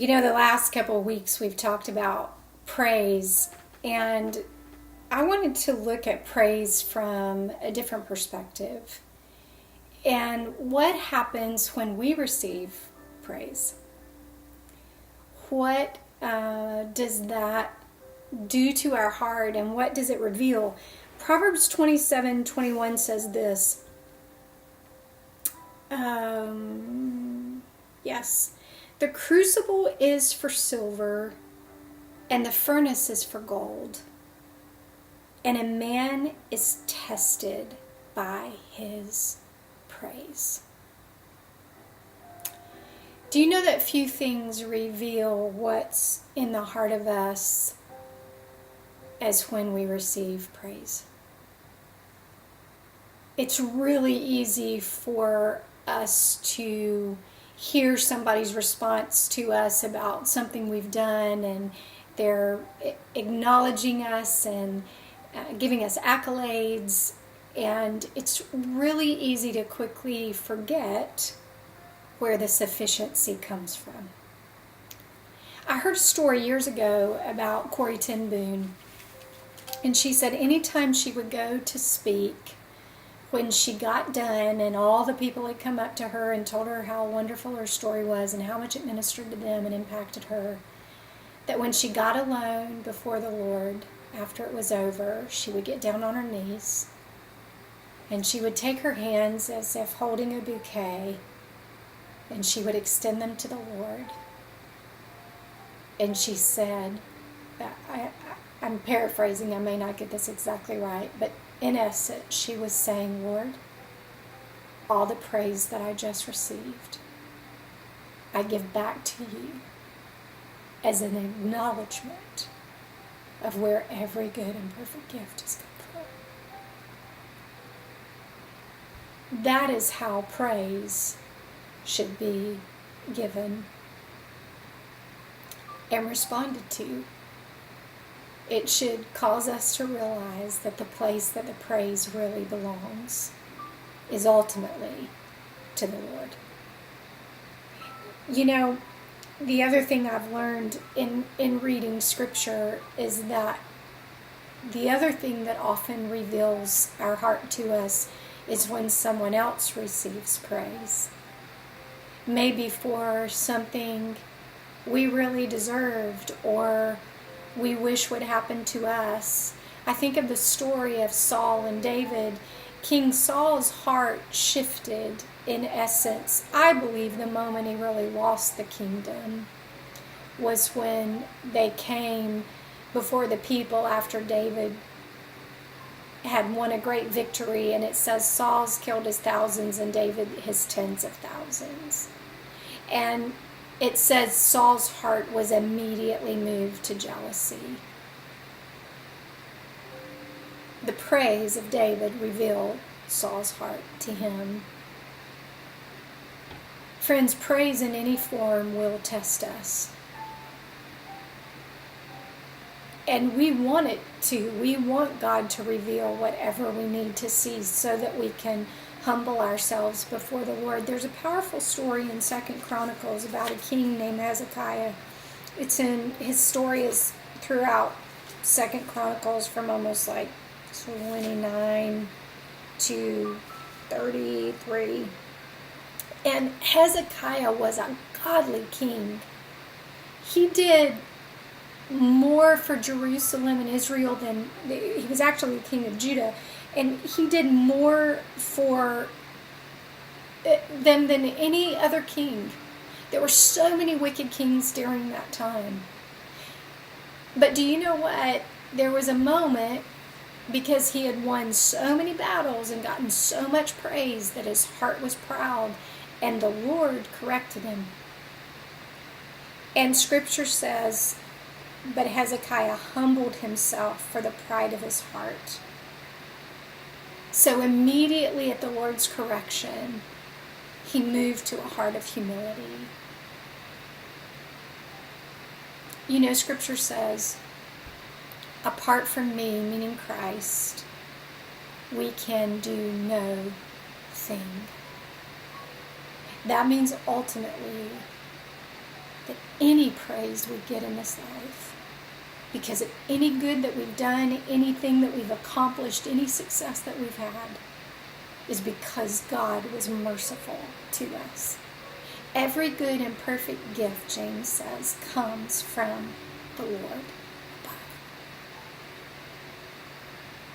The last couple of weeks we've talked about praise, and I wanted to look at praise from a different perspective. And what happens when we receive praise? What does that do to our heart, and what does it reveal? Proverbs 27:21 says this. Yes. The crucible is for silver, and the furnace is for gold. And a man is tested by his praise. Do you know that few things reveal what's in the heart of us as when we receive praise? It's really easy for us to hear somebody's response to us about something we've done, and they're acknowledging us and giving us accolades, and it's really easy to quickly forget where the sufficiency comes from. I heard a story years ago about Corrie ten Boom, and she said anytime she would go to speak, when she got done and all the people had come up to her and told her how wonderful her story was and how much it ministered to them and impacted her, that when she got alone before the Lord after it was over, she would get down on her knees and she would take her hands as if holding a bouquet, and she would extend them to the Lord. And she said, I'm paraphrasing, I may not get this exactly right, but in essence, she was saying, Lord, all the praise that I just received, I give back to you as an acknowledgement of where every good and perfect gift has come from. That is how praise should be given and responded to. It should cause us to realize that the place that the praise really belongs is ultimately to the Lord. The other thing I've learned in reading Scripture is that the other thing that often reveals our heart to us is when someone else receives praise. Maybe for something we really deserved or we wish would happen to us. I think of the story of Saul and David. King Saul's heart shifted, in essence. I believe the moment he really lost the kingdom was when they came before the people after David had won a great victory, and it says Saul's killed his thousands and David his tens of thousands. And it says Saul's heart was immediately moved to jealousy. The praise of David revealed Saul's heart to him. Friends, praise in any form will test us. And we want it to. We want God to reveal whatever we need to see so that we can humble ourselves before the Lord. There's a powerful story in 2 Chronicles about a king named Hezekiah. His story is throughout 2 Chronicles from almost like 29 to 33. And Hezekiah was a godly king. He did more for Jerusalem and Israel than he was actually the king of Judah. And he did more for them than any other king. There were so many wicked kings during that time. But do you know what? There was a moment, because he had won so many battles and gotten so much praise, that his heart was proud, and the Lord corrected him. And Scripture says, but Hezekiah humbled himself for the pride of his heart. So immediately at the Lord's correction, he moved to a heart of humility. Scripture says, apart from me, meaning Christ, we can do no thing. That means ultimately that any praise we get in this life, because of any good that we've done, anything that we've accomplished, any success that we've had, is because God was merciful to us. Every good and perfect gift, James says, comes from the Lord above.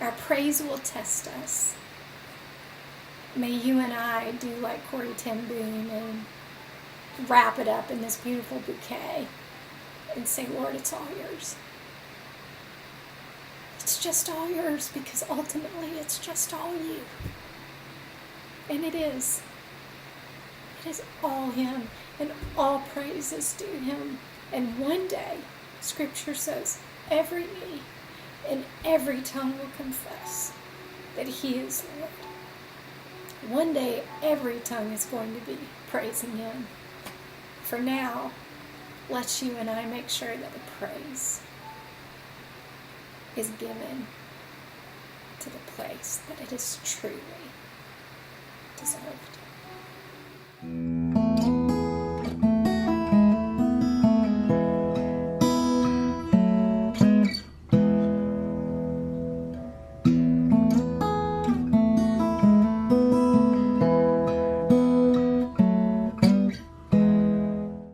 Our praise will test us. May you and I do like Corrie ten Boom and wrap it up in this beautiful bouquet and say, Lord, it's all yours. It's just all yours, because ultimately it's just all you. And it is. It is all him, and all praise is due him. And one day, Scripture says, every knee and every tongue will confess that he is Lord. One day, every tongue is going to be praising him. For now, let's you and I make sure that the praise is given to the place that it is truly deserved.